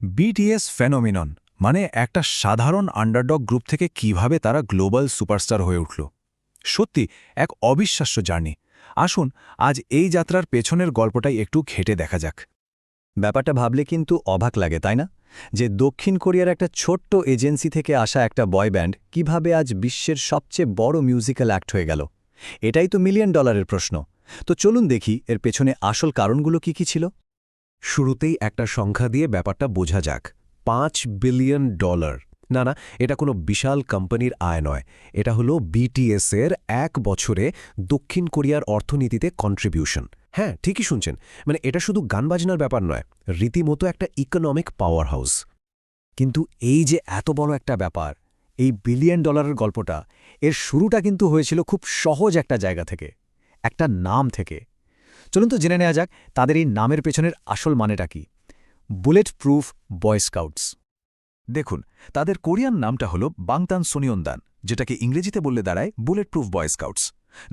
BTS phenomenon মানে একটা সাধারণ আন্ডারডগ গ্রুপ থেকে কিভাবে তারা গ্লোবাল সুপারস্টার হয়ে উঠল। সত্যি এক অবিশ্বাস্য জার্নি। আসুন আজ এই যাত্রার পেছনের গল্পটাই একটু ঘেটে দেখা যাক। ব্যাপারটা ভাবলে কিন্তু অবাক লাগে, তাই না? যে দক্ষিণ কোরিয়ার একটা ছোট্ট এজেন্সি থেকে আসা একটা বয় ব্যান্ড কীভাবে আজ বিশ্বের সবচেয়ে বড় মিউজিক্যাল অ্যাক্ট হয়ে গেল। এটাই তো মিলিয়ন ডলারের প্রশ্ন। তো চলুন দেখি এর পেছনে আসল কারণগুলো কি ছিল। শুরুতেই একটা সংখ্যা দিয়ে ব্যাপারটা বোঝা যাক। $5 বিলিয়ন। না না, এটা কোনো বিশাল কোম্পানির আয় নয়। এটা হলো বিটিএসের এক বছরে দক্ষিণ কোরিয়ার অর্থনীতিতে কন্ট্রিবিউশন। হ্যাঁ, ঠিকই শুনছেন। মানে এটা শুধু গানবাজনার ব্যাপার নয়, রীতিমতো একটা ইকোনমিক পাওয়ার হাউস। কিন্তু এই যে এত বড় একটা ব্যাপার, এই বিলিয়ন ডলারের গল্পটা, এর শুরুটা কিন্তু হয়েছিল খুব সহজ একটা জায়গা থেকে, একটা নাম থেকে। চলুন তো জেনে নেওয়া যাক তাদের এই নামের পেছনের আসল মানেটা কি। বুলেট প্রুফ বয় স্কাউটস। দেখুন, তাদের কোরিয়ান নামটা হল বাংতান সোনিয়নদান, যেটাকে ইংরেজিতে বললে দাঁড়ায় বুলেট প্রুফ বয় স্কাউটস।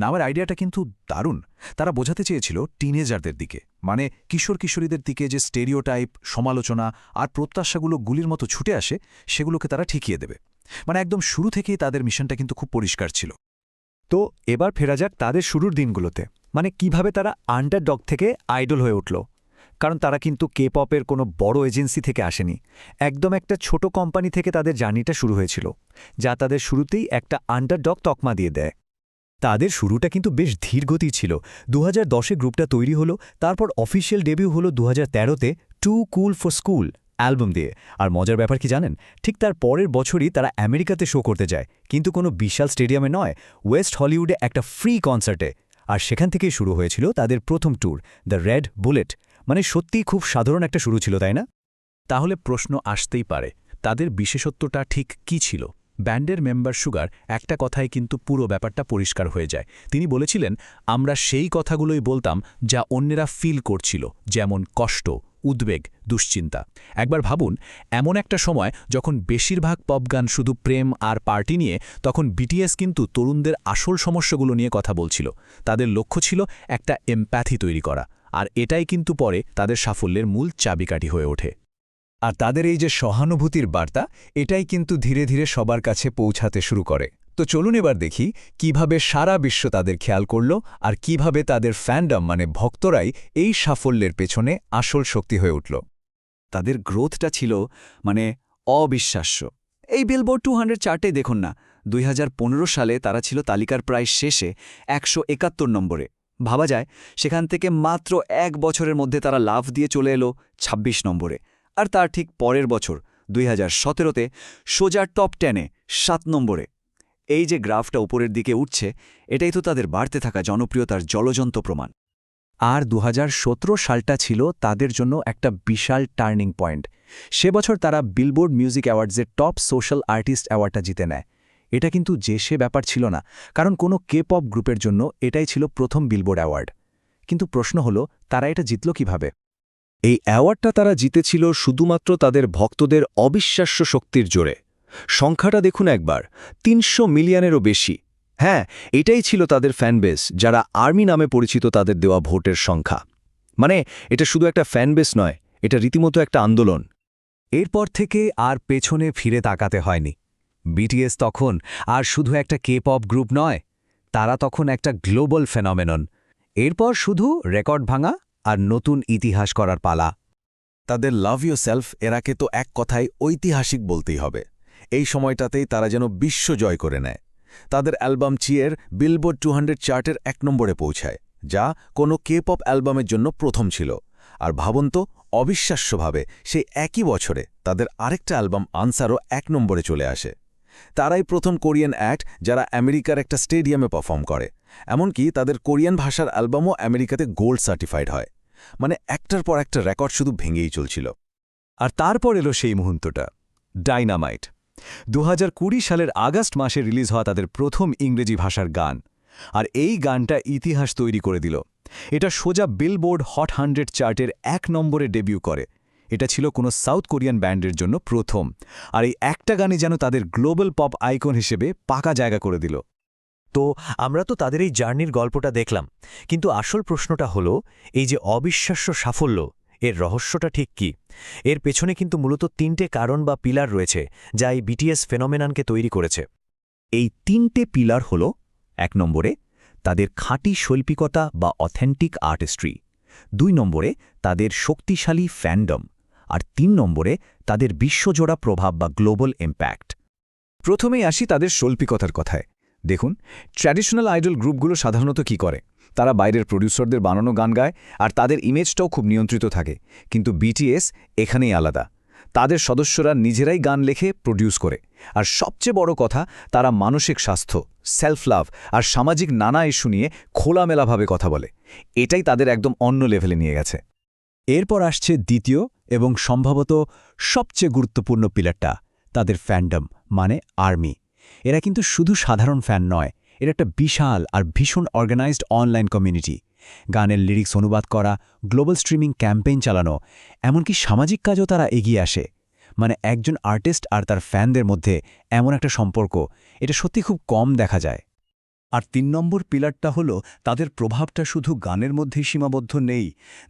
নামের আইডিয়াটা কিন্তু দারুণ। তারা বোঝাতে চেয়েছিল টিনেজারদের দিকে, মানে কিশোর কিশোরীদের দিকে যে স্টেরিওটাইপ, সমালোচনা আর প্রত্যাশাগুলো গুলির মতো ছুটে আসে, সেগুলোকে তারা ঠিকিয়ে দেবে। মানে একদম শুরু থেকেই তাদের মিশনটা কিন্তু খুব পরিষ্কার ছিল। তো এবার ফেরা যাক তাদের শুরুর দিনগুলোতে, মানে কিভাবে তারা আন্ডারডগ থেকে আইডল হয়ে উঠল। কারণ তারা কিন্তু কে পপের কোনো বড় এজেন্সি থেকে আসেনি, একদম একটা ছোট কোম্পানি থেকে তাদের জার্নিটা শুরু হয়েছিল, যা তাদের শুরুতেই একটা আন্ডারডগ তকমা দিয়ে দেয়। তাদের শুরুটা কিন্তু বেশ ধীরগতির ছিল। 2010-এ গ্রুপটা তৈরি হলো, তারপর অফিসিয়াল ডেবিউ হলো 2013-তে two cool for school album দিয়ে। আর মজার ব্যাপার কি জানেন, ঠিক তার পরের বছরই তারা আমেরিকাতে শো করতে যায়, কিন্তু কোনো বিশাল স্টেডিয়ামে নয়, ওয়েস্ট হলিউডে একটা ফ্রি কনসার্টে। আর সেখান থেকেই শুরু হয়েছিল তাদের প্রথম ট্যুর, দ্য রেড বুলেট। মানে সত্যিই খুব সাধারণ একটা শুরু ছিল, তাই না? তাহলে প্রশ্ন আসতেই পারে, তাদের বিশেষত্বটা ঠিক কি ছিল? ব্যান্ডের মেম্বার সুগার একটা কথায় কিন্তু পুরো ব্যাপারটা পরিষ্কার হয়ে যায়। তিনি বলেছিলেন, আমরা সেই কথাগুলোই বলতাম যা অন্যেরা ফিল করছিল, যেমন কষ্ট, উদ্বেগ, দুশ্চিন্তা। একবার ভাবুন, এমন একটা সময় যখন বেশিরভাগ পপ গান শুধু প্রেম আর পার্টি নিয়ে, তখন বিটিএস কিন্তু তরুণদের আসল সমস্যাগুলো নিয়ে কথা বলছিল। তাদের লক্ষ্য ছিল একটা এমপ্যাথি তৈরি করা, আর এটাই কিন্তু পরে তাদের সাফল্যের মূল চাবিকাঠি হয়ে ওঠে। আর তাদের এই যে সহানুভূতির বার্তা, এটাই কিন্তু ধীরে ধীরে সবার কাছে পৌঁছাতে শুরু করে। তো চলুন এবার দেখি কিভাবে সারা বিশ্ব তাদের খেয়াল করল, আর কিভাবে তাদের ফ্যান্ডম মানে ভক্তরাই এই সাফল্যের পেছনে আসল শক্তি হয়ে উঠল। তাদের গ্রোথটা ছিল মানে অবিশ্বাস্য। এই বিলবোর্ড 200 চার্টে দেখুন না, 2015 সালে তারা ছিল তালিকার প্রায় শেষে 171 নম্বরে। ভাবা যায়, সেখান থেকে মাত্র এক বছরের মধ্যে তারা লাফ দিয়ে চলে এলো 26 নম্বরে। আর তার ঠিক পরের বছর 2017-তে সোজা টপ 10-এ 7 নম্বরে। এই যে গ্রাফটা উপরের দিকে উঠছে, এটাই তো তাদের বাড়তে থাকা জনপ্রিয়তার জ্বলজ্বন্ত প্রমাণ। আর 2017 সালটা ছিল তাদের জন্য একটা বিশাল টার্নিং পয়েন্ট। সে বছর তারা বিলবোর্ড মিউজিক অ্যাওয়ার্ডসের টপ সোশ্যাল আর্টিস্ট অ্যাওয়ার্ডটা জিতে নেয়। এটা কিন্তু যে সে ব্যাপার ছিল না, কারণ কোনো কে পপ গ্রুপের জন্য এটাই ছিল প্রথম বিলবোর্ড অ্যাওয়ার্ড। কিন্তু প্রশ্ন হলো, তারা এটা জিতল কিভাবে? এই অ্যাওয়ার্ডটা তারা জিতেছিল শুধুমাত্র তাদের ভক্তদের অবিশ্বাস্য শক্তির জোরে। সংখ্যাটা দেখুন একবার, 300 মিলিয়নেরও বেশি। হ্যাঁ, এটাই ছিল তাদের ফ্যানবেস, যারা আর্মি নামে পরিচিত তাদের দেওয়া ভোটের সংখ্যা। মানে এটা শুধু একটা ফ্যানবেস নয়, এটা রীতিমতো একটা আন্দোলন। এরপর থেকে আর পেছনে ফিরে তাকাতে হয়নি। বিটিএস তখন আর শুধু একটা কে পপ গ্রুপ নয়, তারা তখন একটা গ্লোবাল ফেনোমেনন। এরপর শুধু রেকর্ড ভাঙা আর নতুন ইতিহাস করার পালা। তাদের লাভ ইয়োরসেলফ এরাকে তো এক কথায় ঐতিহাসিক বলতেই হবে। এই সময়টাতেই তারা যেন বিশ্ব জয় করে নেয়। তাদের অ্যালবাম চিয়ের বিলবোর্ড 200 চার্টের 1 নম্বরে পৌঁছায়, যা কোনো কে পপ অ্যালবামের জন্য প্রথম ছিল। আর ভাবুন তো, অবিশ্বাস্যভাবে সেই একই বছরে তাদের আরেকটা অ্যালবাম আনসারও 1 নম্বরে চলে আসে। তারাই প্রথম কোরিয়ান অ্যাক্ট যারা আমেরিকার একটা স্টেডিয়ামে পারফর্ম করে। এমনকি তাদের কোরিয়ান ভাষার অ্যালবামও আমেরিকাতে গোল্ড সার্টিফাইড হয়। মানে একটার পর একটা রেকর্ড শুধু ভেঙেই চলছিল। আর তারপর এলো সেই মুহূর্তটা, ডাইনামাইট। 2020 সালের আগস্ট মাসে রিলিজ হওয়া তাদের প্রথম ইংরেজি ভাষার গান। আর এই গানটা ইতিহাস তৈরি করে দিল। এটা সোজা বিলবোর্ড হট 100 চার্টের 1 নম্বরে ডেবিউ করে। এটা ছিল কোনো সাউথ কোরিয়ান ব্যান্ডের জন্য প্রথম। আর এই একটা গানই যেন তাদের গ্লোবাল পপ আইকন হিসেবে পাকা জায়গা করে দিল। তো আমরা তো তাদের এই জার্নির গল্পটা দেখলাম, কিন্তু আসল প্রশ্নটা হলো, এই যে অবিশ্বাস্য সাফল্য, এর রহস্যটা ঠিক কি? এর পেছনে কিন্তু মূলত 3টে কারণ বা পিলার রয়েছে যা এই বিটিএস ফেনোমেননকে তৈরি করেছে। এই 3টে পিলার হল 1 নম্বরে তাদের খাঁটি শৈল্পিকতা বা অথেন্টিক আর্টিস্ট্রি, 2 নম্বরে তাদের শক্তিশালী ফ্যান্ডম, আর 3 নম্বরে তাদের বিশ্বজোড়া প্রভাব বা গ্লোবাল ইম্প্যাক্ট। প্রথমেই আসি তাদের শৈল্পিকতার কথায়। দেখুন, ট্র্যাডিশনাল আইডল গ্রুপগুলো সাধারণত কি করে? তারা বাইরের প্রডিউসারদের বানানো গান গায় আর তাদের ইমেজটাও খুব নিয়ন্ত্রিত থাকে। কিন্তু বিটিএস এখানেই আলাদা। তাদের সদস্যরা নিজেরাই গান লেখে, প্রডিউস করে। আর সবচেয়ে বড় কথা, তারা মানসিক স্বাস্থ্য, সেলফ লাভ আর সামাজিক নানা ইস্যু নিয়ে খোলামেলাভাবে কথা বলে। এটাই তাদের একদম অন্য লেভেলে নিয়ে গেছে। এরপর আসছে দ্বিতীয় এবং সম্ভবত সবচেয়ে গুরুত্বপূর্ণ পিলারটা, তাদের ফ্যান্ডম মানে আর্মি। এরা কিন্তু শুধু সাধারণ ফ্যান নয়, এর একটা বিশাল আর ভীষণ অর্গানাইজড অনলাইন কমিউনিটি। গানের লিরিক্স অনুবাদ করা, গ্লোবাল স্ট্রিমিং ক্যাম্পেইন চালানো, এমনকি সামাজিক কাজও তারা এগিয়ে আসে। মানে একজন আর্টিস্ট আর তার ফ্যানদের মধ্যে এমন একটা সম্পর্ক, এটা সত্যি খুব কম দেখা যায়। আর 3 নম্বর পিলারটা হলো তাদের প্রভাবটা শুধু গানের মধ্যেই সীমাবদ্ধ নেই।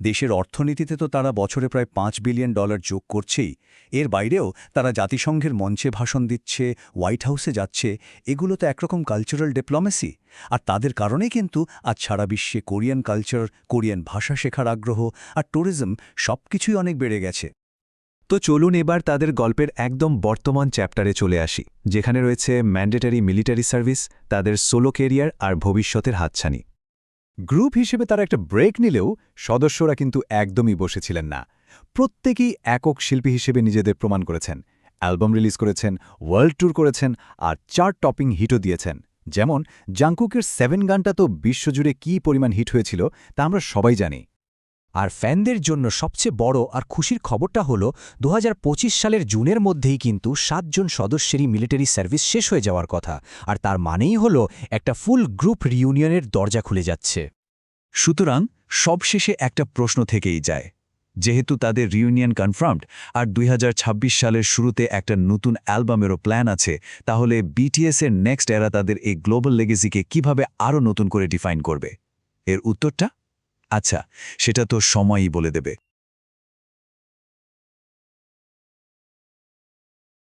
দেশের অর্থনীতিতে তো তারা বছরে প্রায় $5 বিলিয়ন যোগ করছেই। এর বাইরেও তারা জাতিসংঘের মঞ্চে ভাষণ দিচ্ছে, হোয়াইট হাউসে যাচ্ছে। এগুলো তো একরকম কালচারাল ডিপ্লোমেসি। আর তাদের কারণেই কিন্তু আজ সারা বিশ্বে কোরিয়ান কালচার, কোরিয়ান ভাষা শেখার আগ্রহ আর ট্যুরিজম সবকিছুই অনেক বেড়ে গেছে। তো চলুন এবার তাদের গল্পের একদম বর্তমান চ্যাপ্টারে চলে আসি, যেখানে রয়েছে ম্যান্ডেটারি মিলিটারি সার্ভিস, তাদের সোলো ক্যারিয়ার আর ভবিষ্যতের হাতছানি। গ্রুপ হিসেবে তারা একটা ব্রেক নিলেও সদস্যরা কিন্তু একদমই বসেছিলেন না। প্রত্যেকেই একক শিল্পী হিসেবে নিজেদের প্রমাণ করেছেন, অ্যালবাম রিলিজ করেছেন, ওয়ার্ল্ড ট্যুর করেছেন আর চার্ট টপিং হিটও দিয়েছেন। যেমন জাংকুকের 7 গানটা তো বিশ্বজুড়ে কী পরিমাণ হিট হয়েছিল তা আমরা সবাই জানি। আর ফ্যানদের জন্য সবচেয়ে বড় আর খুশির খবরটা হলো 2025 সালের জুনের মধ্যেই কিন্তু 7 জন সদস্যেরই মিলিটারি সার্ভিস শেষ হয়ে যাওয়ার কথা। আর তার মানেই হলো একটা ফুল গ্রুপ রিইউনিয়নের দরজা খুলে যাচ্ছে। সুতরাং সবশেষে একটা প্রশ্ন থেকেই যায়, যেহেতু তাদের রিইউনিয়ন কনফার্মড আর 2026 সালের শুরুতে একটা নতুন অ্যালবামেরও প্ল্যান আছে, তাহলে বিটিএসের নেক্সট এরা তাদের এই গ্লোবাল লেগেসিকে কিভাবে আরও নতুন করে ডিফাইন করবে? এর উত্তরটা? আচ্ছা, সেটা তো সময়ই বলে দেবে।